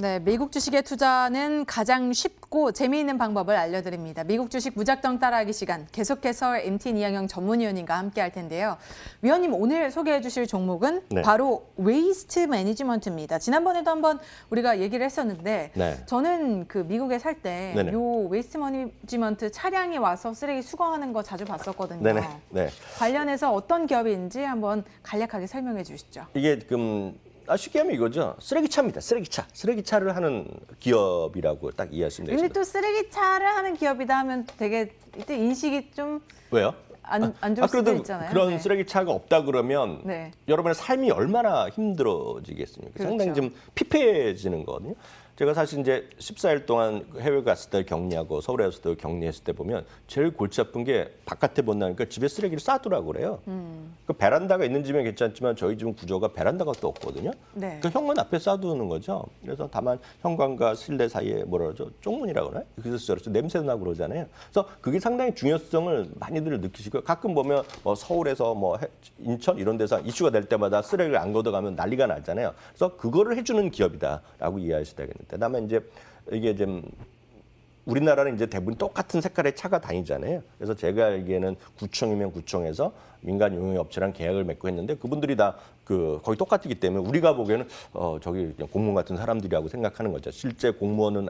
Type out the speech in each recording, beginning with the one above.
네, 미국 주식에 투자는 가장 쉽고 재미있는 방법을 알려드립니다. 미국 주식 무작정 따라하기 시간 계속해서 MTN 이영영 전문위원님과 함께 할 텐데요. 위원님 오늘 소개해 주실 종목은 네. 바로 웨이스트 매니지먼트입니다. 지난번에도 한번 우리가 얘기를 했었는데 네. 저는 그 미국에 살 때 네네. 요 웨이스트 매니지먼트 차량이 와서 쓰레기 수거하는 거 자주 봤었거든요. 네네. 네. 관련해서 어떤 기업인지 한번 간략하게 설명해 주시죠. 이게 쉽게 하면 이거죠. 쓰레기차입니다. 쓰레기차. 쓰레기차를 하는 기업이라고 딱 이해하시면 근데 되겠습니다. 또 쓰레기차를 하는 기업이다 하면 되게 이때 인식이 좀 왜요? 안 좋을 수도 그래도 있잖아요. 그런 네. 쓰레기차가 없다 그러면 네. 여러분의 삶이 얼마나 힘들어지겠습니까? 그렇죠. 상당히 좀 피폐해지는 거거든요. 제가 사실 이제 14일 동안 해외 갔을 때 격리하고 서울에서도 격리했을 때 보면 제일 골치 아픈 게 바깥에 못 나니까 집에 쓰레기를 싸두라고 그래요. 그 베란다가 있는 집은 괜찮지만 저희 집은 구조가 베란다가 또 없거든요. 네. 그 현관 앞에 싸두는 거죠. 그래서 다만 현관과 실내 사이에 뭐라 그러죠? 쪽문이라고 그러나요? 그래서 저렇게 냄새도 나고 그러잖아요. 그래서 그게 상당히 중요성을 많이들 느끼시고요. 가끔 보면 서울에서 인천 이런 데서 이슈가 될 때마다 쓰레기를 안 걷어가면 난리가 나잖아요. 그래서 그거를 해주는 기업이다라고 이해하셔야 되겠는데. 그다음에 이제 이게 좀 우리나라는 이제 대부분 똑같은 색깔의 차가 다니잖아요. 그래서 제가 알기에는 구청이면 구청에서 민간 용역업체랑 계약을 맺고 했는데 그분들이 다 거의 똑같기 때문에 우리가 보기에는 저기 그냥 공무원 같은 사람들이라고 생각하는 거죠. 실제 공무원은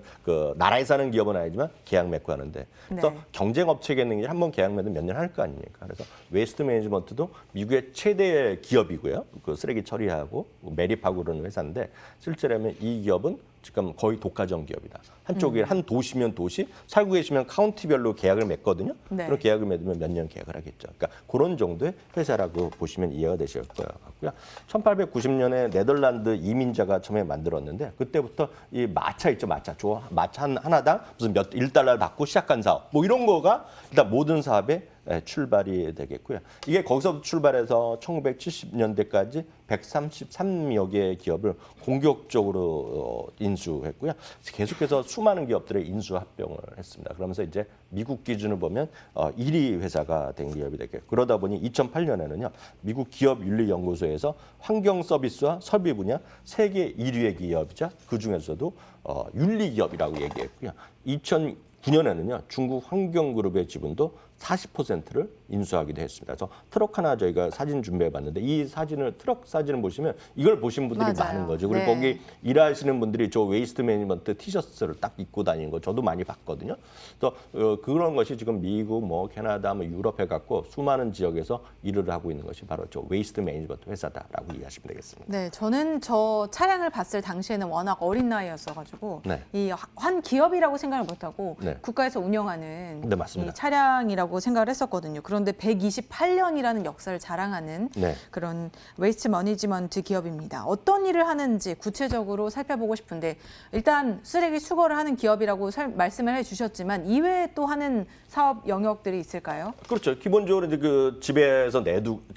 나라에서 하는 기업은 아니지만 계약 맺고 하는데 그래서 네. 경쟁업체겠는 게 한번 계약 맺으면 몇 년 할 거 아닙니까? 그래서 웨이스트 매니지먼트도 미국의 최대 기업이고요. 그 쓰레기 처리하고 매립하고 그러는 회사인데 실제라면 이 기업은 지금 거의 독과점 기업이다. 한쪽에 한 도시면 도시, 살고 계시면 카운티별로 계약을 맺거든요. 네. 그런 계약을 맺으면 몇 년 계약을 하겠죠. 그러니까 그런 정도의 회사라고 보시면 이해가 되실 것 같고요. 1890년에 네덜란드 이민자가 처음에 만들었는데 그때부터 이 마차 있죠, 마차. 마차 하나당 무슨 몇 1달러를 받고 시작한 사업. 뭐 이런 거가 일단 모든 사업의 출발이 되겠고요. 이게 거기서 출발해서 1970년대까지 133여 개의 기업을 공격적으로 인수했고요. 계속해서 수많은 기업들의 인수 합병을 했습니다. 그러면서 이제 미국 기준을 보면 1위 회사가 된 기업이 되겠고 그러다 보니 2008년에는요. 미국 기업윤리연구소에서 환경 서비스와 설비 분야 세계 1위의 기업이자 그중에서도 윤리기업이라고 얘기했고요. 2009년에는요. 중국 환경그룹의 지분도 40%를 인수하기도 했습니다. 그래서 트럭 하나 저희가 사진 준비해봤는데 이 사진을 트럭 사진을 보시면 이걸 보신 분들이 맞아요. 많은 거죠. 그리고 네. 거기 일하시는 분들이 저 웨이스트 매니지먼트 티셔츠를 딱 입고 다니는 거 저도 많이 봤거든요. 그래서 그런 것이 지금 미국, 캐나다, 유럽에 갖고 수많은 지역에서 일을 하고 있는 것이 바로 저 웨이스트 매니지먼트 회사다라고 이해하시면 되겠습니다. 네, 저는 저 차량을 봤을 당시에는 워낙 어린 나이였어가지고 네. 이 한 기업이라고 생각을 못하고 네. 국가에서 운영하는 네, 맞습니다. 이 차량이라고 생각을 했었거든요. 그런데 128년이라는 역사를 자랑하는 네. 그런 웨이스트 매니지먼트 기업입니다. 어떤 일을 하는지 구체적으로 살펴보고 싶은데 일단 쓰레기 수거를 하는 기업이라고 말씀을 해주셨지만 이외에 또 하는 사업 영역들이 있을까요? 그렇죠. 기본적으로 이제 집에서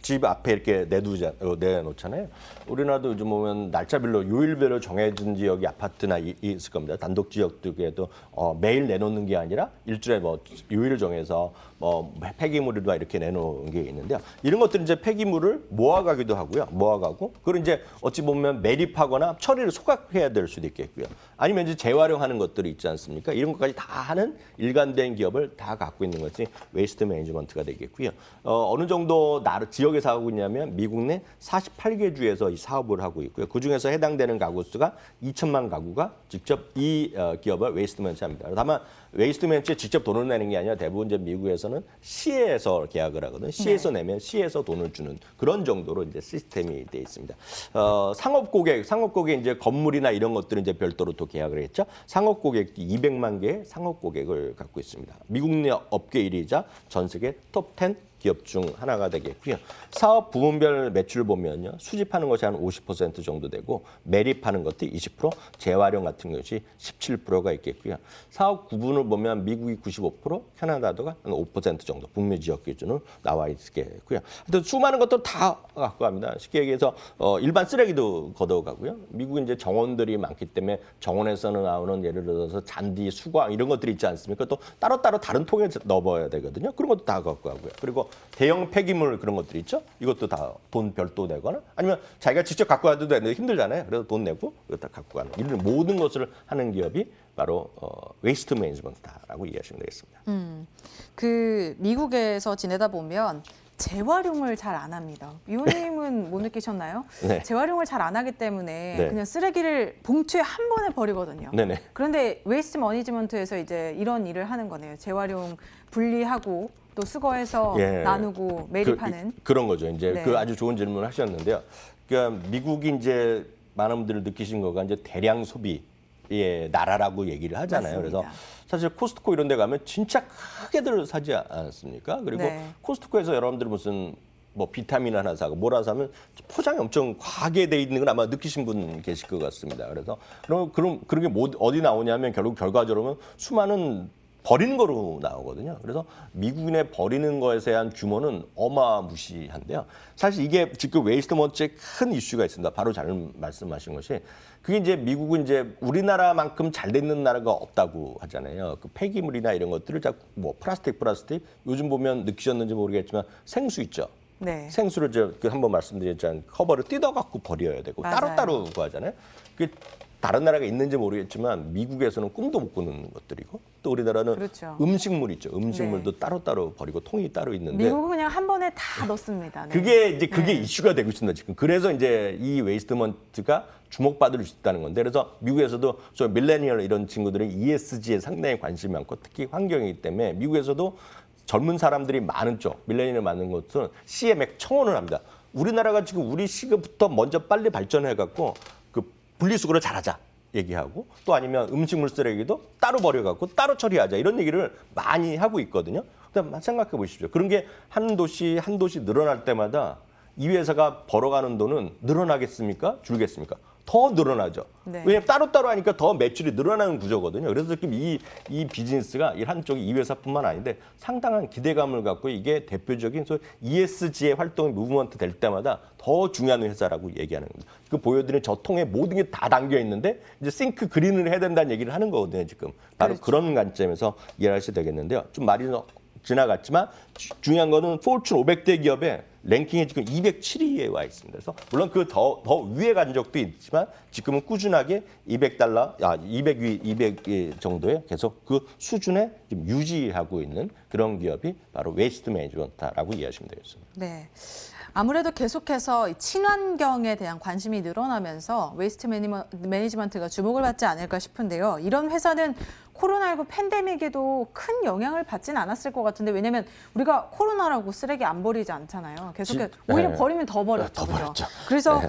집 앞에 이렇게 내놓잖아요. 우리나라도 요즘 보면 날짜별로 요일별로 정해진 지역이 아파트나 있을 겁니다. 단독 지역들에도 매일 내놓는 게 아니라 일주일에 요일을 정해서 폐기물이나 이렇게 내놓은 게 있는데요. 이런 것들은 이제 폐기물을 모아가기도 하고요. 모아가고 그걸 이제 어찌 보면 매립하거나 처리를 소각해야 될 수도 있겠고요. 아니면 이제 재활용하는 것들이 있지 않습니까? 이런 것까지 다 하는 일관된 기업을 다 갖고 있는 것이 웨이스트 매니지먼트가 되겠고요. 어느 정도 지역에서 하고 있냐면 미국 내 48개 주에서 이 사업을 하고 있고요. 그중에서 해당되는 가구 수가 2천만 가구가 직접 이 기업을 웨이스트 매니지먼트합니다. 다만 웨이스트 매니지먼트에 직접 돈을 내는 게 아니라 대부분 이제 미국에서는 시에서 계약을 하거든요. 시에서 내면 시에서 돈을 주는 그런 정도로 이제 시스템이 돼 있습니다. 상업 고객 이제 건물이나 이런 것들은 이제 별도로 또 계약을 했죠. 상업 고객 200만 개의 상업 고객을 갖고 있습니다. 미국 내 업계 1위이자 전 세계 톱 10 기업 중 하나가 되겠고요. 사업 부문별 매출 보면요. 수집하는 것이 한 50% 정도 되고 매립하는 것도 20%, 재활용 같은 것이 17%가 있겠고요. 사업 구분을 보면 미국이 95%, 캐나다도가 한 5% 정도 북미 지역 기준으로 나와 있겠고요. 하여튼 수많은 것들 다 갖고 갑니다. 쉽게 얘기해서 일반 쓰레기도 걷어가고요. 미국은 이제 정원들이 많기 때문에 정원에서는 나오는 예를 들어서 잔디, 수광 이런 것들이 있지 않습니까? 또 따로따로 다른 통에 넣어봐야 되거든요. 그런 것도 다 갖고 가고요. 그리고 대형 폐기물 그런 것들 있죠. 이것도 다 돈 별도 내거나 아니면 자기가 직접 갖고 와도 되는데 힘들잖아요. 그래서 돈 내고 이거 다 갖고 가는 이런 모든 것을 하는 기업이 바로 웨이스트 매니지먼트라고 이해하시면 되겠습니다. 그 미국에서 지내다 보면 재활용을 잘 안 합니다. 위원님은 못 느끼셨나요? 네. 재활용을 잘 안 하기 때문에 네. 그냥 쓰레기를 봉투에 한 번에 버리거든요. 네네. 그런데 웨이스트 매니지먼트에서 이제 이런 일을 하는 거네요. 재활용 분리하고 또 수거해서 예. 나누고 매립하는. 그런 거죠. 이제 네. 그 아주 좋은 질문을 하셨는데요. 그러니까 미국이 이제 많은 분들이 느끼신 거가 이제 대량 소비의 나라라고 얘기를 하잖아요. 맞습니다. 그래서 사실 코스트코 이런 데 가면 진짜 크게들 사지 않습니까? 그리고 네. 코스트코에서 여러분들 무슨 뭐 비타민 하나 사고 뭐라 사면 포장이 엄청 과하게 돼 있는 건 아마 느끼신 분 계실 것 같습니다. 그래서 그런 게 어디 나오냐면 결국 결과적으로 수많은 버리는 거로 나오거든요. 그래서 미국인의 버리는 것에 대한 규모는 어마무시한데요. 사실 이게 지금 웨이스트 먼치의 큰 이슈가 있습니다. 바로 잘 말씀하신 것이 그게 이제 미국은 이제 우리나라만큼 잘 되는 나라가 없다고 하잖아요. 그 폐기물이나 이런 것들을 자꾸 뭐 플라스틱 요즘 보면 느끼셨는지 모르겠지만 생수 있죠. 네. 생수를 한번 말씀드렸잖아요. 커버를 뜯어갖고 버려야 되고 맞아요. 따로따로 구하잖아요. 그게 다른 나라가 있는지 모르겠지만 미국에서는 꿈도 못 꾸는 것들이고 또 우리나라는 그렇죠. 음식물 있죠. 음식물도 네. 따로따로 버리고 통이 따로 있는데 미국은 그냥 한 번에 다 넣습니다. 네. 그게 이슈가 되고 있습니다. 지금 그래서 이제 이 웨이스트먼트가 주목받을 수 있다는 건데 그래서 미국에서도 저 밀레니얼 이런 친구들은 ESG에 상당히 관심이 많고 특히 환경이기 때문에 미국에서도 젊은 사람들이 많은 쪽 밀레니얼 많은 곳은 시에 막 청원을 합니다. 우리나라가 지금 우리 시부터 먼저 빨리 발전해 갖고 그 분리수거를 잘하자 얘기하고 또 아니면 음식물 쓰레기도 따로 버려갖고 따로 처리하자 이런 얘기를 많이 하고 있거든요. 그다음 생각해 보십시오. 그런 게 한 도시 한 도시 늘어날 때마다 이 회사가 벌어가는 돈은 늘어나겠습니까? 줄겠습니까? 더 늘어나죠. 네. 왜냐하면 따로따로 하니까 더 매출이 늘어나는 구조거든요. 그래서 지금 이 비즈니스가 이 한쪽이 이 회사뿐만 아닌데 상당한 기대감을 갖고 이게 대표적인 소위 ESG의 활동이 무브먼트 될 때마다 더 중요한 회사라고 얘기하는 겁니다. 그 보여드린 저 통에 모든 게 다 담겨 있는데 이제 싱크 그린을 해야 된다는 얘기를 하는 거거든요. 지금 바로 그렇죠. 그런 관점에서 이해하셔야 되겠는데요. 좀 말이 지나갔지만 중요한 거는 포춘 500대 기업의 랭킹에 지금 207위에 와 있습니다. 그래서 물론 그 더 위에 간 적도 있지만 지금은 꾸준하게 200위 정도에 계속 그 수준에 지금 유지하고 있는 그런 기업이 바로 웨이스트 매니지먼트라고 이해하시면 되겠습니다. 네. 아무래도 계속해서 이 친환경에 대한 관심이 늘어나면서 웨이스트 매니지먼트가 주목을 받지 않을까 싶은데요. 이런 회사는 코로나19 팬데믹에도 큰 영향을 받지는 않았을 것 같은데 왜냐하면 우리가 코로나라고 쓰레기 안 버리지 않잖아요. 계속해서 오히려 네. 버리면 더 버렸죠. 더 그죠? 버렸죠. 그래서 네.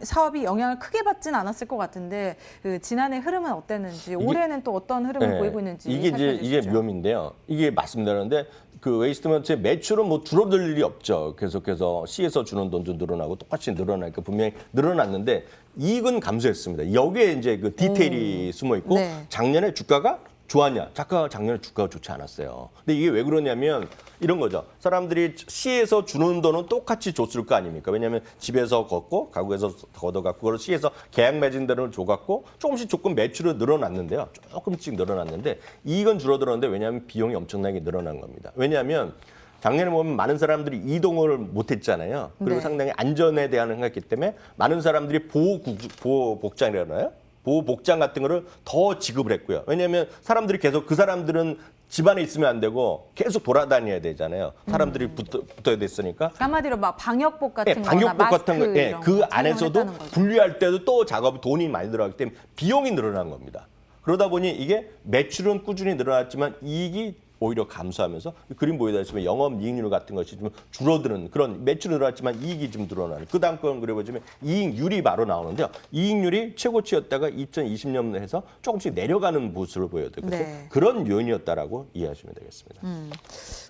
사업이 영향을 크게 받지는 않았을 것 같은데 그 지난해 흐름은 어땠는지 올해는 또 어떤 흐름을 보이고 있는지 이게 살펴주시죠. 묘미인데요. 이게 말씀드렸는데 그 웨이스트먼트의 매출은 뭐 줄어들 일이 없죠. 계속해서 C에서 주는 돈도 늘어나고 똑같이 늘어나니까 분명히 늘어났는데 이익은 감소했습니다. 여기에 이제 그 디테일이 숨어 있고 네. 작년에 주가가 좋았냐? 작년에 주가가 좋지 않았어요. 근데 이게 왜 그러냐면 이런 거죠. 사람들이 C에서 주는 돈은 똑같이 줬을 거 아닙니까? 왜냐하면 집에서 걷고 가구에서 걷어갖고 그걸 C에서 계약 맺은 대로 줘갖고 조금 매출은 늘어났는데요. 조금씩 늘어났는데 이익은 줄어들었는데 왜냐하면 비용이 엄청나게 늘어난 겁니다. 왜냐하면 작년에 보면 많은 사람들이 이동을 못했잖아요. 그리고 네. 상당히 안전에 대한 생각했기 때문에 많은 사람들이 보호복장이라나요? 보호복장 같은 거를 더 지급을 했고요. 왜냐하면 사람들이 계속 그 사람들은 집안에 있으면 안 되고 계속 돌아다녀야 되잖아요. 사람들이 붙어야 됐으니까. 한마디로 막 방역복 같은 거나 방역복 마스크 같은 거, 이런 그 거 안에서도 착용을 했다는 거죠. 분리할 때도 또 작업이 돈이 많이 들어가기 때문에 비용이 늘어난 겁니다. 그러다 보니 이게 매출은 꾸준히 늘어났지만 이익이 오히려 감소하면서 그림 보여드리면 영업이익률 같은 것이 좀 줄어드는 그런 매출은 늘어났지만 이익이 좀 늘어나는 그 다음 건 그려보시면 이익률이 바로 나오는데요. 이익률이 최고치였다가 2020년에 해서 조금씩 내려가는 모습을 보여드리고 네. 그런 요인이었다라고 이해하시면 되겠습니다.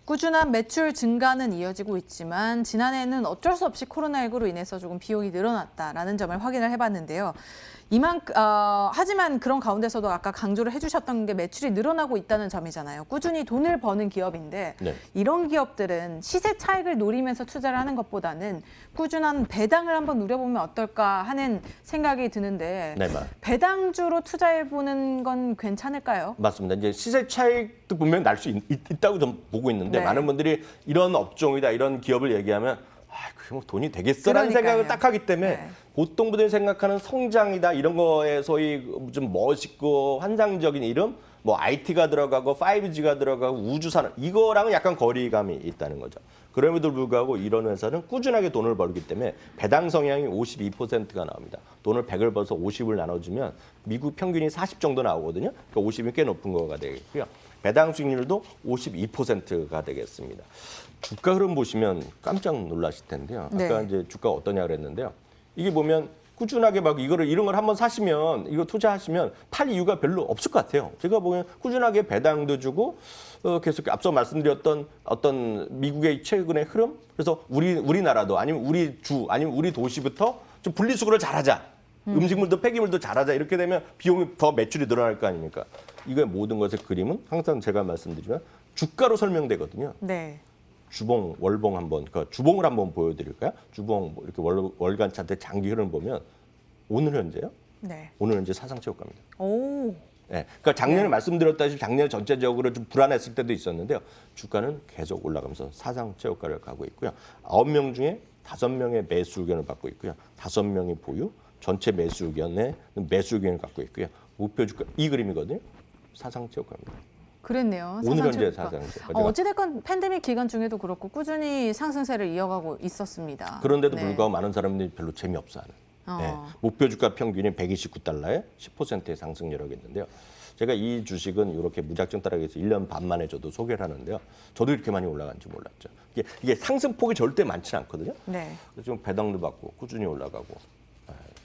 꾸준한 매출 증가는 이어지고 있지만 지난해에는 어쩔 수 없이 코로나19로 인해서 조금 비용이 늘어났다라는 점을 확인을 해봤는데요. 하지만 그런 가운데서도 아까 강조를 해주셨던 게 매출이 늘어나고 있다는 점이잖아요. 꾸준히 돈을 버는 기업인데 네. 이런 기업들은 시세 차익을 노리면서 투자를 하는 것보다는 꾸준한 배당을 한번 누려보면 어떨까 하는 생각이 드는데 네, 배당주로 투자해보는 건 괜찮을까요? 맞습니다. 이제 시세 차익도 분명히 날 수 있다고 좀 보고 있는데 네. 많은 분들이 이런 업종이다, 이런 기업을 얘기하면 그게 뭐 돈이 되겠어라는 그러니까요. 생각을 딱 하기 때문에 네. 보통 분들이 생각하는 성장이다 이런 거에 소위 좀 멋있고 환상적인 이름, 뭐 IT가 들어가고 5G가 들어가고 우주산업 이거랑은 약간 거리감이 있다는 거죠. 그럼에도 불구하고 이런 회사는 꾸준하게 돈을 벌기 때문에 배당 성향이 52%가 나옵니다. 돈을 100을 벌어서 50을 나눠주면 미국 평균이 40 정도 나오거든요. 그러니까 50이 꽤 높은 거가 되겠고요. 배당 수익률도 52%가 되겠습니다. 주가 흐름 보시면 깜짝 놀라실 텐데요. 아까 네. 이제 주가가 어떠냐 그랬는데요. 이게 보면 꾸준하게 막 이런 걸 한번 사시면 이거 투자하시면 팔 이유가 별로 없을 것 같아요. 제가 보면 꾸준하게 배당도 주고 계속 앞서 말씀드렸던 어떤 미국의 최근의 흐름 그래서 우리나라도 아니면 우리 주 아니면 우리 도시부터 좀 분리수거를 잘하자. 음식물도 폐기물도 잘하자. 이렇게 되면 비용이 더 매출이 늘어날 거 아닙니까? 이거의 모든 것의 그림은 항상 제가 말씀드리면 주가로 설명되거든요. 네. 주봉, 월봉 한번, 주봉을 한번 보여드릴까요? 주봉 이렇게 월간 차트 장기 흐름 보면 오늘 현재요? 네. 오늘 현재 사상체육가입니다. 오. 네, 그러니까 작년에 네. 말씀드렸다시피 작년 전체적으로 좀 불안했을 때도 있었는데요. 주가는 계속 올라가면서 사상체육가를 가고 있고요. 9명 중에 5명의 매수 의견을 받고 있고요. 5명이 보유, 전체 매수 의견에 매수 의견을 갖고 있고요. 목표 주가 이 그림이거든요. 사상체육가입니다. 그랬네요. 오늘 현재 사상체육가. 사상체육가. 어찌됐건 팬데믹 기간 중에도 그렇고 꾸준히 상승세를 이어가고 있었습니다. 그런데도 네. 불구하고 많은 사람들이 별로 재미없어하는. 네, 어. 목표 주가 평균이 129달러에 10%의 상승률이 있는데요. 제가 이 주식은 이렇게 무작정 따라가기 위해서 1년 반 만에 저도 소개를 하는데요. 저도 이렇게 많이 올라간지 몰랐죠. 이게 상승폭이 절대 많지는 않거든요. 네. 그래서 좀 배당도 받고 꾸준히 올라가고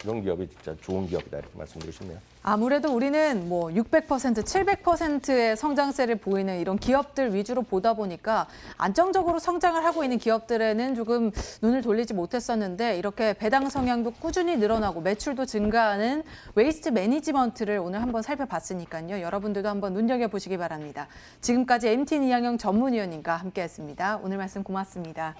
이런 기업이 진짜 좋은 기업이다 이렇게 말씀드리고 싶네요. 아무래도 우리는 뭐 600%, 700%의 성장세를 보이는 이런 기업들 위주로 보다 보니까 안정적으로 성장을 하고 있는 기업들에는 조금 눈을 돌리지 못했었는데 이렇게 배당 성향도 꾸준히 늘어나고 매출도 증가하는 웨이스트 매니지먼트를 오늘 한번 살펴봤으니까요. 여러분들도 한번 눈여겨보시기 바랍니다. 지금까지 MTN 이항영 전문위원님과 함께했습니다. 오늘 말씀 고맙습니다.